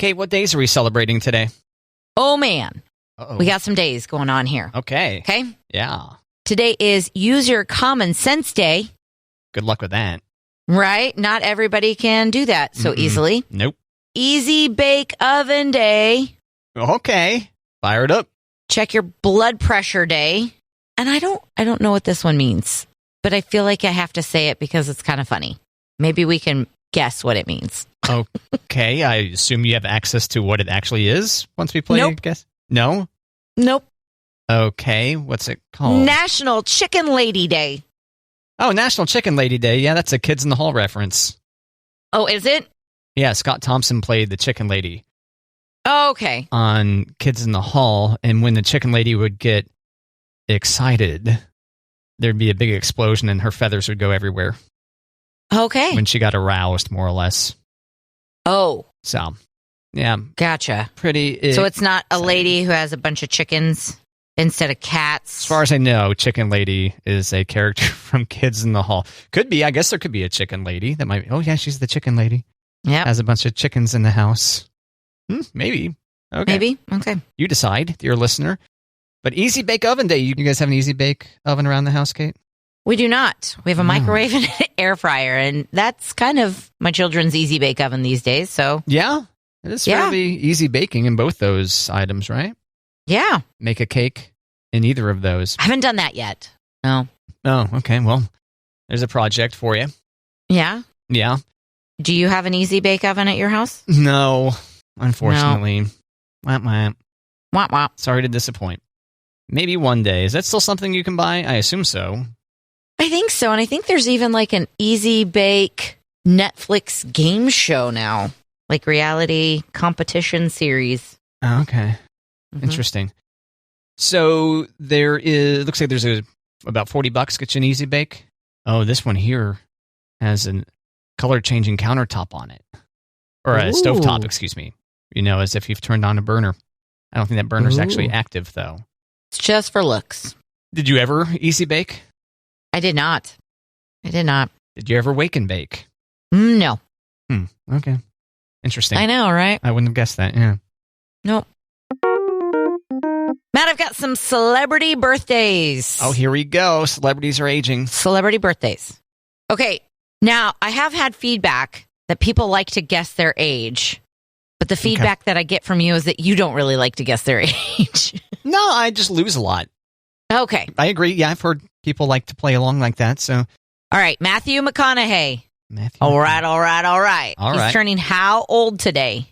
Kate, what days are we celebrating today? Oh, man. Uh-oh. We got some days going on here. Okay. Okay? Yeah. Today is Use Your Common Sense Day. Good luck with that. Right? Not everybody can do that so easily. Nope. Easy Bake Oven Day. Okay. Fire it up. Check your blood pressure day. And I don't know what this one means, but I feel like I have to say it because it's kind of funny. Maybe we can guess what it means. Okay. I assume you have access to what it actually is once we play. Nope. I guess. No? Nope. Okay. What's it called? National Chicken Lady Day. Oh, National Chicken Lady Day. Yeah, that's a Kids in the Hall reference. Oh, is it? Yeah, Scott Thompson played the Chicken Lady Okay. on Kids in the Hall, and when the Chicken Lady would get excited, there'd be a big explosion and her feathers would go everywhere Okay. when she got aroused, more or less. Oh, So, yeah, gotcha. pretty. So it's not a lady who has a bunch of chickens instead of cats? As far as I know, Chicken Lady is a character from Kids in the Hall. Could be. I guess there could be a Chicken Lady that might. Oh yeah, she's the Chicken Lady. Yeah. Has a bunch of chickens in the house. Maybe. Okay. Maybe? Okay. You decide, dear listener. But Easy Bake Oven Day. You guys have an Easy Bake oven around the house, Kate? We do not. We have a microwave and an air fryer, and that's kind of my children's Easy Bake Oven these days. So Yeah. It is fairly easy baking in both those items, right? yeah, Make a cake in either of those. I haven't done that yet. No. Oh, okay. Well, there's a project for you. Yeah. Yeah. Do you have an Easy Bake Oven at your house? No, unfortunately. Wah, wah. Wah, wah. Sorry to disappoint. Maybe one day. Is that still something you can buy? I assume so. I think so, and I think there's even like an Easy Bake Netflix game show now, like reality competition series. Oh, okay. Mhm. Interesting. So there is, looks like there's about $40 gets you an Easy Bake. Oh, this one here has a color changing countertop on it. Or a stovetop, excuse me. You know, as if you've turned on a burner. I don't think that burner's actually active, though. It's just for looks. Did you ever Easy Bake? I did not. Did you ever Wake and Bake? No. Okay. Interesting. I know, right? I wouldn't have guessed that, yeah. Nope. Matt, I've got some celebrity birthdays. Oh, here we go. Celebrities are aging. Celebrity birthdays. Okay. Now, I have had feedback that people like to guess their age, but the feedback that I get from you is that you don't really like to guess their age. No, I just lose a lot. Okay. I agree. Yeah, I've heard people like to play along like that, so. All right. Matthew McConaughey. Matthew. All right. All right. He's turning how old today?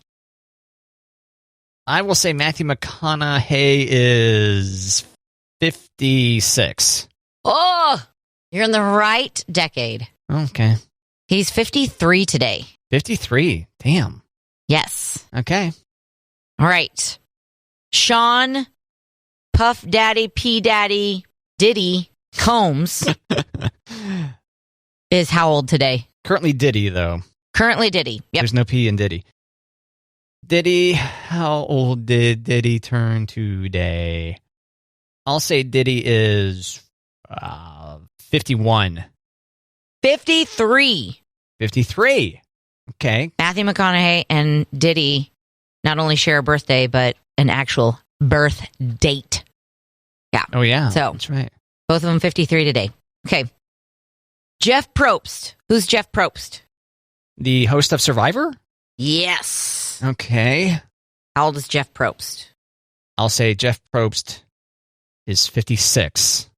I will say Matthew McConaughey is 56. Oh, you're in the right decade. Okay. He's 53 today. 53. Damn. Yes. Okay. All right. Sean Puff Daddy, P Daddy, Diddy Combs is how old today? Currently Diddy, though. Currently Diddy. Yep. There's no P in Diddy. Diddy, how old did Diddy turn today? I'll say Diddy is 51. 53. 53. Okay. Matthew McConaughey and Diddy not only share a birthday, but an actual birth date. Yeah. Oh, yeah. So, that's right. both of them 53 today. Okay. Jeff Probst. Who's Jeff Probst? The host of Survivor? Yes. Okay. How old is Jeff Probst? I'll say Jeff Probst is 56.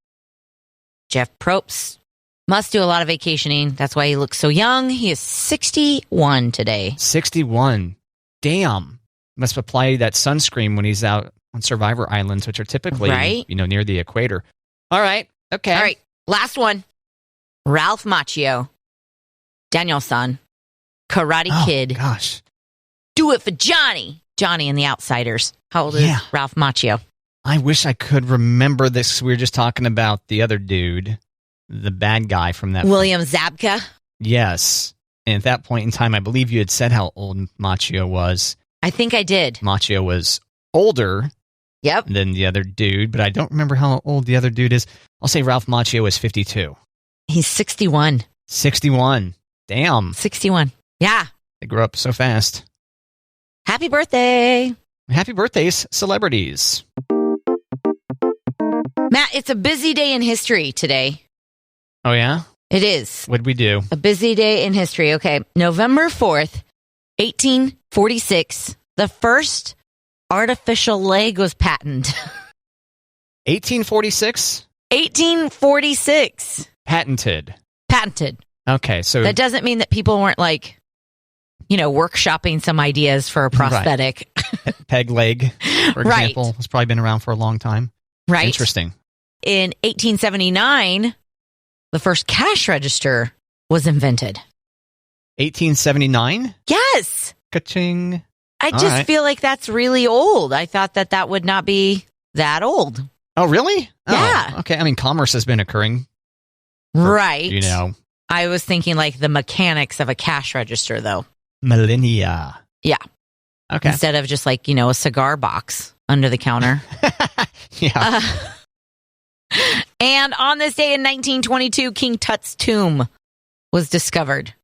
Jeff Probst must do a lot of vacationing. That's why he looks so young. He is 61 today. 61. Damn. Must apply that sunscreen when he's out on Survivor Islands, which are typically, near the equator. All right. Okay. All right. Last one. Ralph Macchio. Daniel-san. Karate Kid. Gosh. Do it for Johnny. Johnny and the Outsiders. How old is Ralph Macchio? I wish I could remember this. We were just talking about the other dude, the bad guy from that. William Zabka. Yes. And at that point in time, I believe you had said how old Macchio was. I think I did. Macchio was older than the other dude, but I don't remember how old the other dude is. I'll say Ralph Macchio is 52. He's 61. 61. Damn. 61. Yeah. They grow up so fast. Happy birthday. Happy birthdays, celebrities. Matt, it's a busy day in history today. Oh, yeah? It is. What'd we do? A busy day in history. Okay. November 4th, 1846, the first artificial leg was patented. 1846? 1846. Patented. Okay, so... That doesn't mean that people weren't workshopping some ideas for a prosthetic. Right. Peg leg, for example, has probably been around for a long time. Right. Interesting. In 1879, the first cash register was invented. 1879? Yes. Ka-ching. I just feel like that's really old. I thought that would not be that old. Oh, really? Yeah. Oh, okay. I mean, commerce has been occurring. Right. I was thinking like the mechanics of a cash register, though. Millennia. Yeah. Okay. Instead of just like, a cigar box under the counter. Yeah. And on this day in 1922, King Tut's tomb was discovered.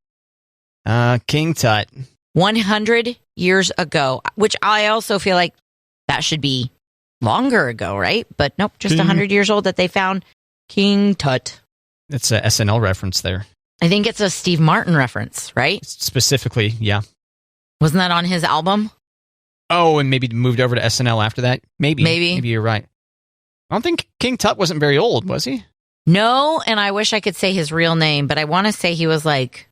King Tut. 100 years ago, which I also feel like that should be longer ago, right? But nope, just 100 years old that they found King Tut. It's a SNL reference there. I think it's a Steve Martin reference, right? Specifically, yeah. Wasn't that on his album? Oh, and maybe moved over to SNL after that? Maybe you're right. I don't think King Tut wasn't very old, was he? No, and I wish I could say his real name, but I want to say he was like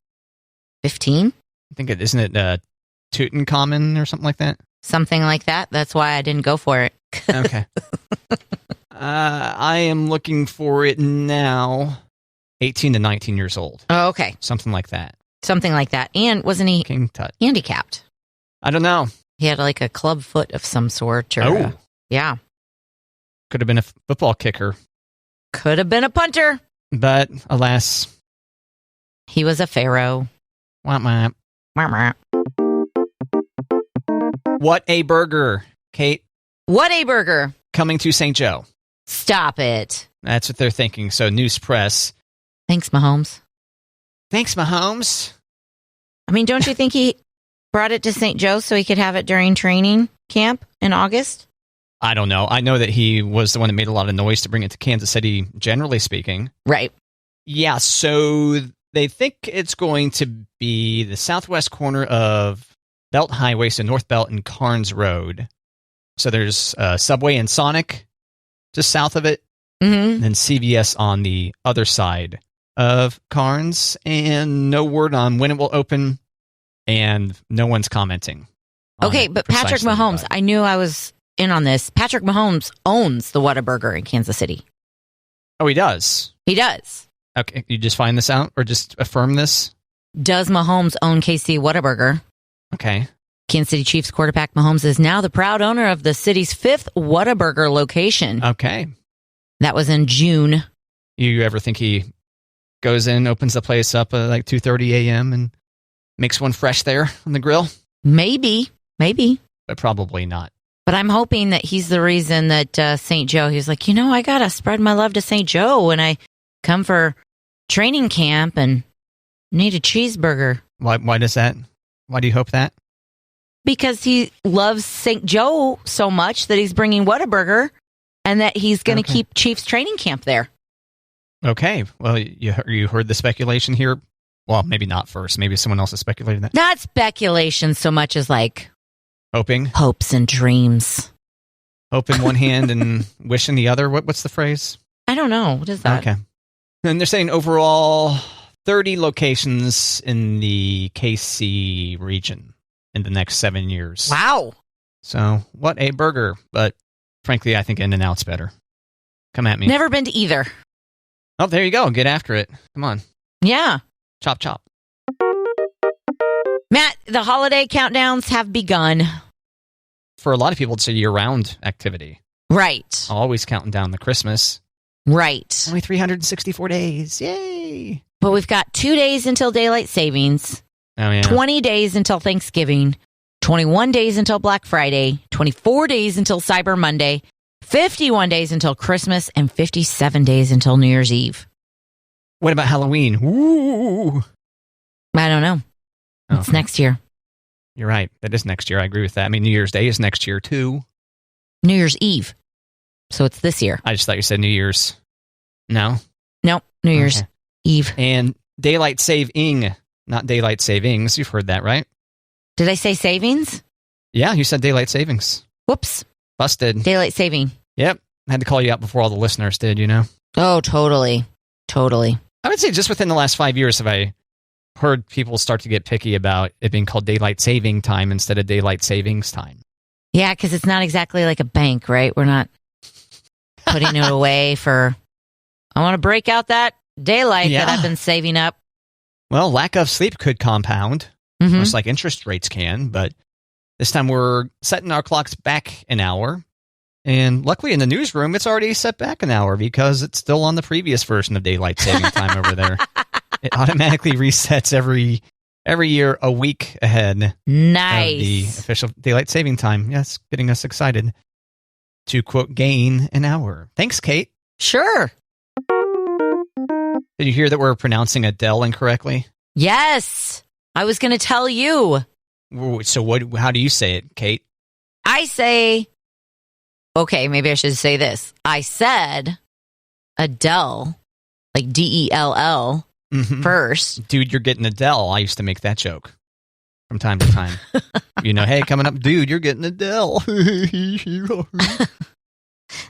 15. I think isn't it Tutankhamun or something like that? Something like that. That's why I didn't go for it. Okay. I am looking for it now. 18 to 19 years old. Oh, okay. Something like that. And wasn't he King Tut handicapped? I don't know. He had like a club foot of some sort. Yeah. Could have been a football kicker. Could have been a punter. But, alas. He was a pharaoh. Wah, wah. What a burger, Kate. What a burger. Coming to St. Joe. Stop it. That's what they're thinking. So, News Press. Thanks, Mahomes. I mean, don't you think he brought it to St. Joe so he could have it during training camp in August? I don't know. I know that he was the one that made a lot of noise to bring it to Kansas City, generally speaking. Right. Yeah, so they think it's going to be the southwest corner of Belt Highway, so North Belt and Carnes Road. So there's Subway and Sonic just south of it, and then CVS on the other side of Carnes, and no word on when it will open, and no one's commenting. Okay, but Patrick Mahomes, I knew I was in on this. Patrick Mahomes owns the Whataburger in Kansas City. Oh, he does? He does. Okay, you just find this out, or just affirm this? Does Mahomes own KC Whataburger? Okay. Kansas City Chiefs quarterback Mahomes is now the proud owner of the city's 5th Whataburger location. Okay. That was in June. You ever think he goes in, opens the place up at like 2:30 a.m. and makes one fresh there on the grill? Maybe. But probably not. But I'm hoping that he's the reason that St. Joe, he was like, I got to spread my love to St. Joe when I come for training camp and need a cheeseburger. Why does that? Why do you hope that? Because he loves St. Joe so much that he's bringing Whataburger and that he's going to keep Chiefs training camp there. Okay. Well, you heard the speculation here. Well, maybe not first. Maybe someone else has speculated that. Not speculation so much as like hoping, hopes and dreams. Hope in one hand and wish in the other. What's the phrase? I don't know. What is that? Okay. And they're saying overall 30 locations in the KC region in the next 7 years. Wow. So, what a burger. But frankly, I think In-N-Out's better. Come at me. Never been to either. Oh, there you go. Get after it. Come on. Yeah. Chop, chop. Matt, the holiday countdowns have begun. For a lot of people, it's a year-round activity. Right. Always counting down the Christmas. Right. Only 364 days. Yay. But we've got 2 days until daylight savings. Oh, yeah. 20 days until Thanksgiving. 21 days until Black Friday. 24 days until Cyber Monday. 51 days until Christmas. And 57 days until New Year's Eve. What about Halloween? Ooh. I don't know. It's next year. You're right. That is next year. I agree with that. I mean, New Year's Day is next year, too. New Year's Eve. So it's this year. I just thought you said New Year's. No? Nope. New Year's Eve. And daylight saving, not daylight savings. You've heard that, right? Did I say savings? Yeah, you said daylight savings. Whoops. Busted. Daylight saving. Yep. I had to call you out before all the listeners did, you know? Oh, totally. Totally. I would say just within the last 5 years have I heard people start to get picky about it being called daylight saving time instead of daylight savings time. Yeah, because it's not exactly like a bank, right? We're not putting it away for, I want to break out that daylight that I've been saving up. Well, lack of sleep could compound, just like interest rates can, but this time we're setting our clocks back an hour. And luckily in the newsroom, it's already set back an hour because it's still on the previous version of daylight saving time over there. It automatically resets every year a week ahead. Nice. Of the official daylight saving time. Yes, getting us excited to, quote, gain an hour. Thanks, Kate. Sure. Did you hear that we're pronouncing Adele incorrectly? Yes. I was going to tell you. So how do you say it, Kate? I say, okay, maybe I should say this. I said Adele, like Dell, first. Dude, you're getting Adele. I used to make that joke from time to time. Hey, coming up, dude, you're getting Adele.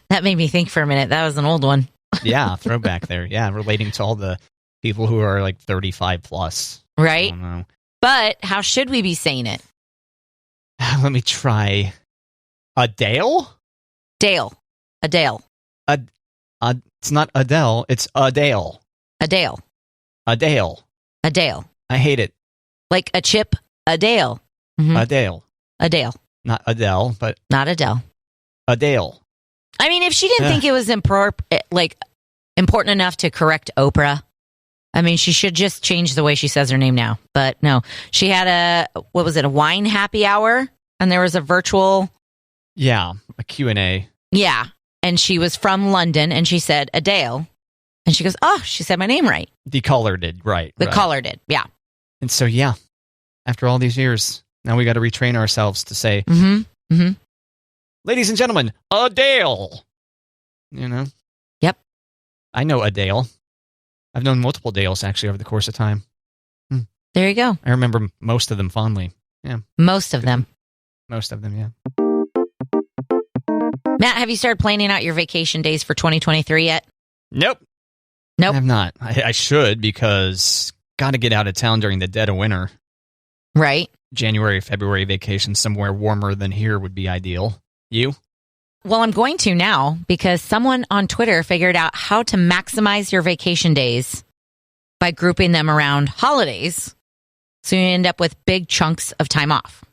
That made me think for a minute. That was an old one. Yeah, throwback there. Yeah, relating to all the people who are like 35 plus. Right? I don't know. But how should we be saying it? Let me try. Adele? Dale. Adele. It's not Adele. It's Adele. Adele. Adele. Adele. I hate it. Like a chip. Adele. Adele. Adele. Not Adele, but not Adele. Adele. I mean, if she didn't think it was important enough to correct Oprah, I mean, she should just change the way she says her name now. But no, she had a wine happy hour, and there was a virtual. Yeah, a Q&A. Yeah, and she was from London, and she said Adele, and she goes, "Oh, she said my name right." The caller did, right? The caller did, yeah. And so, yeah, after all these years, now we got to retrain ourselves to say, ladies and gentlemen, Adele. Yep. I know Adele. I've known multiple Dales, actually, over the course of time. There you go. I remember most of them fondly. Yeah. Most of them, yeah. Matt, have you started planning out your vacation days for 2023 yet? Nope. I have not. I should, because got to get out of town during the dead of winter. Right. January, February vacation somewhere warmer than here would be ideal. You? Well, I'm going to now because someone on Twitter figured out how to maximize your vacation days by grouping them around holidays. So you end up with big chunks of time off.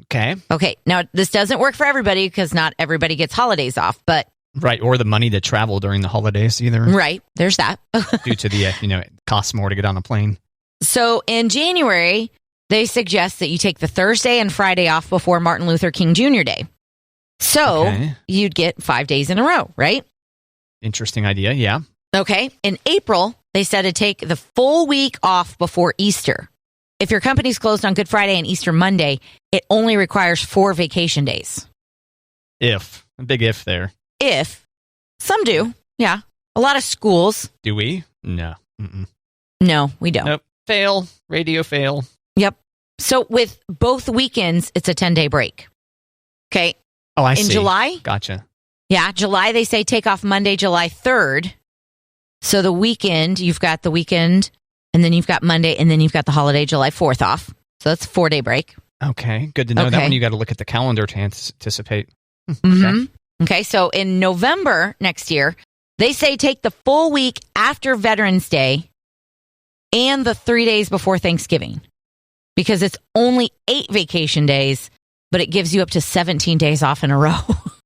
Okay. Now, this doesn't work for everybody because not everybody gets holidays off, but... Right, or the money to travel during the holidays either. Right, there's that. Due to the, it costs more to get on a plane. So in January, they suggest that you take the Thursday and Friday off before Martin Luther King Jr. Day. So you'd get 5 days in a row, right? Interesting idea, yeah. Okay. In April, they said to take the full week off before Easter. If your company's closed on Good Friday and Easter Monday, it only requires 4 vacation days. A big if there. If. Some do, yeah. A lot of schools. Do we? No. No, we don't. Nope. Fail. Radio fail. Yep. So with both weekends, it's a 10-day break. Okay. Oh, I see. In July? Gotcha. Yeah, July, they say take off Monday, July 3rd. So the weekend, you've got the weekend, and then you've got Monday, and then you've got the holiday, July 4th off. So that's a 4-day break. Okay, good to know. That one you got to look at the calendar to anticipate. Okay, so in November next year, they say take the full week after Veterans Day and the 3 days before Thanksgiving. Because it's only 8 vacation days, but it gives you up to 17 days off in a row.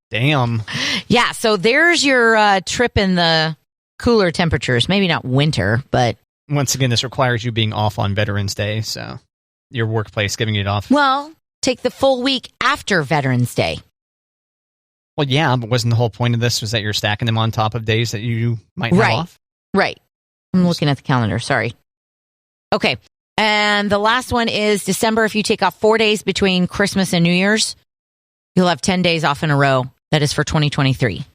Damn. Yeah, so there's your trip in the cooler temperatures. Maybe not winter, but... Once again, this requires you being off on Veterans Day, so your workplace giving it off. Well, take the full week after Veterans Day. Well, yeah, but wasn't the whole point of this was that you're stacking them on top of days that you might have off? Right. I'm looking at the calendar. Sorry. Okay. And the last one is December. If you take off 4 days between Christmas and New Year's, you'll have 10 days off in a row. That is for 2023.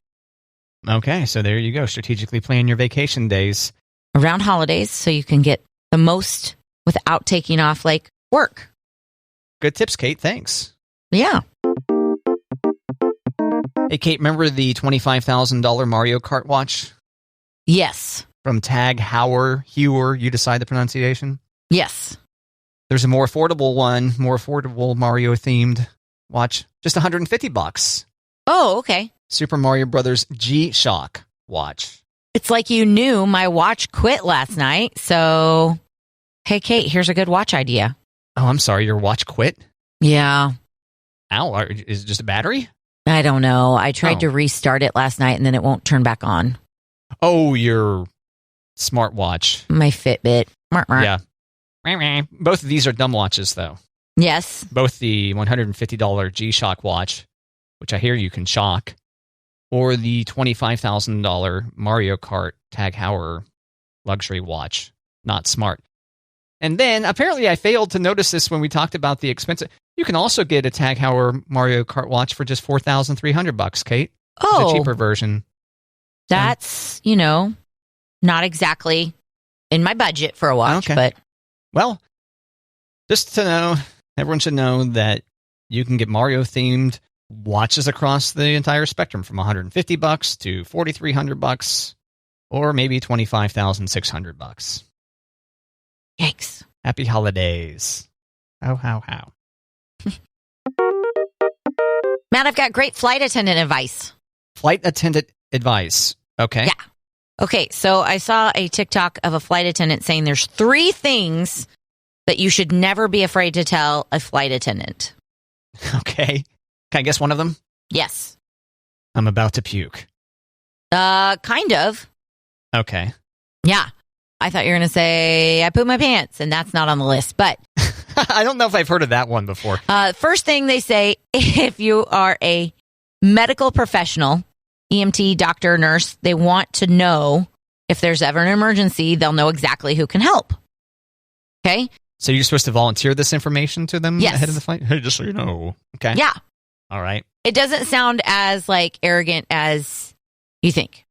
Okay, so there you go. Strategically plan your vacation days around holidays so you can get the most without taking off like work. Good tips, Kate. Thanks. Yeah. Hey, Kate, remember the $25,000 Mario Kart watch? Yes. From Tag Heuer, you decide the pronunciation? Yes. There's a more affordable Mario-themed watch, just $150. Oh, okay. Super Mario Brothers G-Shock watch. It's like you knew my watch quit last night, so hey, Kate, here's a good watch idea. Oh, I'm sorry, your watch quit? Yeah. Ow, is it just a battery? I don't know. I tried to restart it last night, and then it won't turn back on. Oh, your smartwatch. My Fitbit. Yeah. Both of these are dumb watches, though. Yes. Both the $150 G-Shock watch, which I hear you can shock, or the $25,000 Mario Kart Tag Heuer luxury watch. Not smart. And then, apparently, I failed to notice this when we talked about the expensive. You can also get a Tag Heuer Mario Kart watch for just $4,300, Kate. Oh. The cheaper version. That's, not exactly in my budget for a watch, but. Well, just to know, everyone should know that you can get Mario-themed watches across the entire spectrum from $150 to $4,300 or maybe $25,600. Yikes. Happy holidays. How. Matt, I've got great flight attendant advice. Flight attendant advice. Okay. Yeah. Okay, so I saw a TikTok of a flight attendant saying there's 3 things that you should never be afraid to tell a flight attendant. Okay. Can I guess one of them? Yes. I'm about to puke. Kind of. Okay. Yeah. I thought you were going to say, I pooped my pants, and that's not on the list, but. I don't know if I've heard of that one before. First thing they say, if you are a medical professional, EMT, doctor, nurse, they want to know if there's ever an emergency, they'll know exactly who can help. Okay? So you're supposed to volunteer this information to them Yes. ahead of the flight? Hey, just so you know. Okay. Yeah. All right. It doesn't sound as arrogant as you think.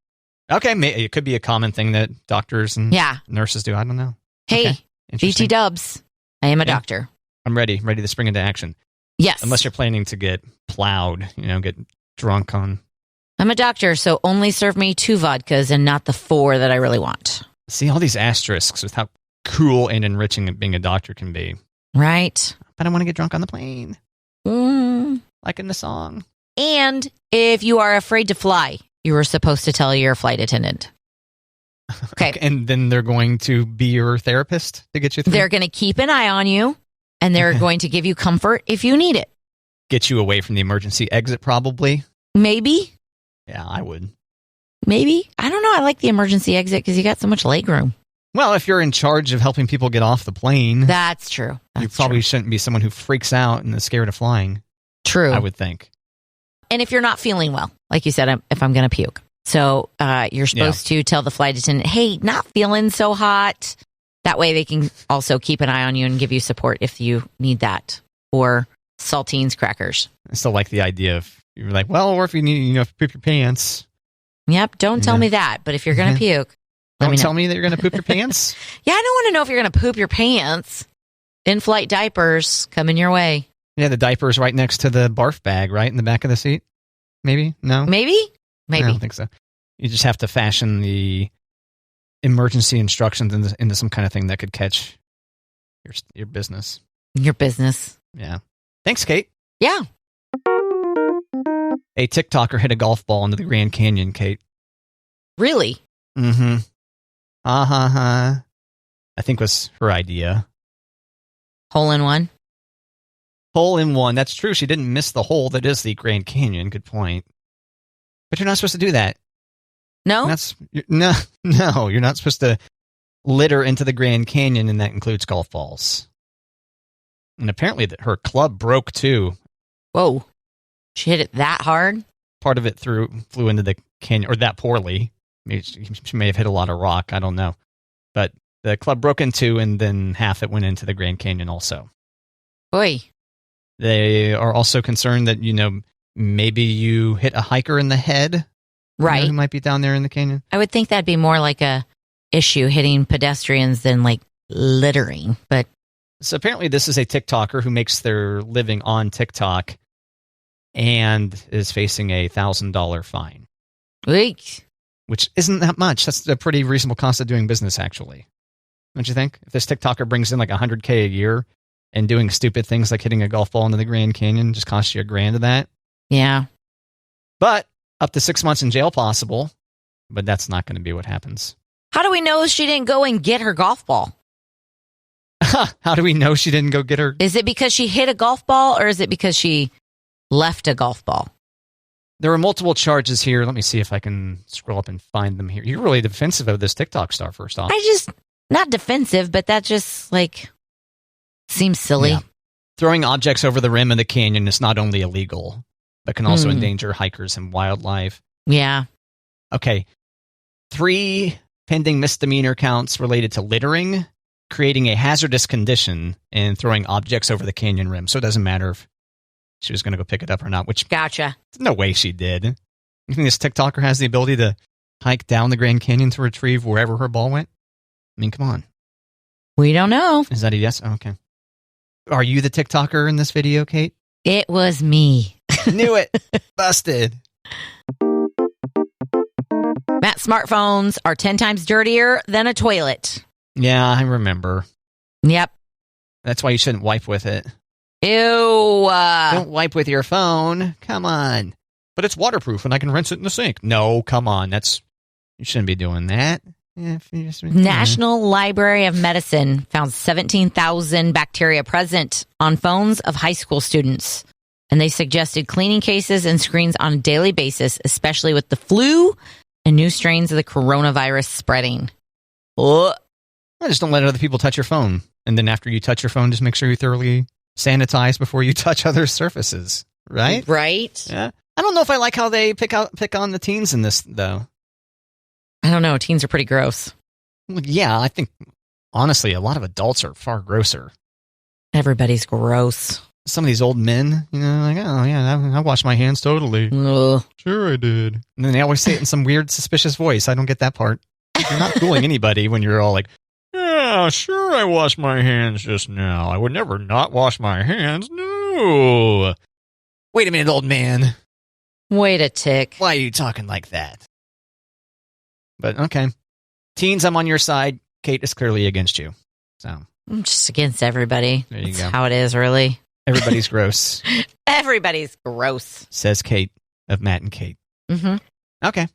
Okay. It could be a common thing that doctors and nurses do. I don't know. Hey, Okay. Interesting. VT Dubs, I am a doctor. I'm ready to spring into action. Yes. Unless you're planning to get plowed, get drunk on. I'm a doctor, so only serve me 2 vodkas and not the 4 that I really want. See all these asterisks with how cool and enriching being a doctor can be. Right. But I want to get drunk on the plane. Like in the song. And if you are afraid to fly, you were supposed to tell your flight attendant. Okay. And then they're going to be your therapist to get you through? They're going to keep an eye on you, and they're going to give you comfort if you need it. Get you away from the emergency exit, probably? Maybe. Yeah, I would. Maybe. I don't know. I like the emergency exit because you got so much leg room. Well, if you're in charge of helping people get off the plane, that's true. You probably shouldn't be someone who freaks out and is scared of flying. True. I would think. And if you're not feeling well, like you said, if I'm going to puke. So you're supposed to tell the flight attendant, hey, not feeling so hot. That way they can also keep an eye on you and give you support if you need that. Or saltines, crackers. I still like the idea of, you're like, well, or if you need, poop your pants. Yep. Don't tell me that. But if you're going to puke, don't tell me that you're going to poop your pants. Yeah, I don't want to know if you're going to poop your pants. In-flight diapers coming your way. Yeah, the diaper's right next to the barf bag, right in the back of the seat. Maybe? No? Maybe. I don't think so. You just have to fashion the emergency instructions into some kind of thing that could catch your business. Your business. Yeah. Thanks, Kate. Yeah. A TikToker hit a golf ball into the Grand Canyon, Kate. Really? Mm-hmm. I think was her idea. Hole in one? Hole in one. That's true. She didn't miss the hole that is the Grand Canyon. Good point. But you're not supposed to do that. No? No, you're not supposed to litter into the Grand Canyon, and that includes golf balls. And apparently her club broke, too. Whoa. She hit it that hard? Part of it flew into the canyon, or that poorly. Maybe she may have hit a lot of rock. I don't know. But the club broke into, and then half it went into the Grand Canyon also. Boy. They are also concerned that, maybe you hit a hiker in the head. Right. Who might be down there in the canyon. I would think that'd be more like a issue hitting pedestrians than like littering. But so apparently this is a TikToker who makes their living on TikTok and is facing a $1,000 fine. Weak. Which isn't that much. That's a pretty reasonable cost of doing business, actually. Don't you think? If this TikToker brings in like $100K a year and doing stupid things like hitting a golf ball into the Grand Canyon just costs you $1,000 of that. Yeah. But up to 6 months in jail possible. But that's not going to be what happens. How do we know she didn't go and get her golf ball? How do we know she didn't go get her? Is it because she hit a golf ball or is it because she left a golf ball? There are multiple charges here. Let me see if I can scroll up and find them here. You're really defensive of this TikTok star, first off. Not defensive, but that just seems silly. Yeah. Throwing objects over the rim of the canyon is not only illegal, but can also endanger hikers and wildlife. Yeah. Okay. 3 pending misdemeanor counts related to littering, creating a hazardous condition, and throwing objects over the canyon rim. So it doesn't matter if she was going to go pick it up or not, which Gotcha. no way she did. You think this TikToker has the ability to hike down the Grand Canyon to retrieve wherever her ball went? I mean, come on. We don't know. Is that a yes? Oh, okay. Are you the TikToker in this video, Kate? It was me. Knew it. Busted. Matt, smartphones are 10 times dirtier than a toilet. Yeah, I remember. Yep. That's why you shouldn't wipe with it. Ew. Don't wipe with your phone. Come on. But it's waterproof and I can rinse it in the sink. No, come on. You shouldn't be doing that. Yeah, National Library of Medicine found 17,000 bacteria present on phones of high school students. And they suggested cleaning cases and screens on a daily basis, especially with the flu and new strains of the coronavirus spreading. Oh. I just don't let other people touch your phone. And then after you touch your phone, just make sure you thoroughly sanitize before you touch other surfaces. Right? Right. Yeah. I don't know if I like how they pick on the teens in this, though. I don't know. Teens are pretty gross. Well, yeah, I think, honestly, a lot of adults are far grosser. Everybody's gross. Some of these old men, like, oh, yeah, I washed my hands totally. Ugh. Sure I did. And then they always say it in some weird, suspicious voice. I don't get that part. You're not fooling anybody when you're all like, yeah, sure I washed my hands just now. I would never not wash my hands. No. Wait a minute, old man. Wait a tick. Why are you talking like that? But, okay. Teens, I'm on your side. Kate is clearly against you. So I'm just against everybody. There you That's go. how it is, really. Everybody's gross. Everybody's gross. Says Kate of Matt and Kate. Mm-hmm. Okay.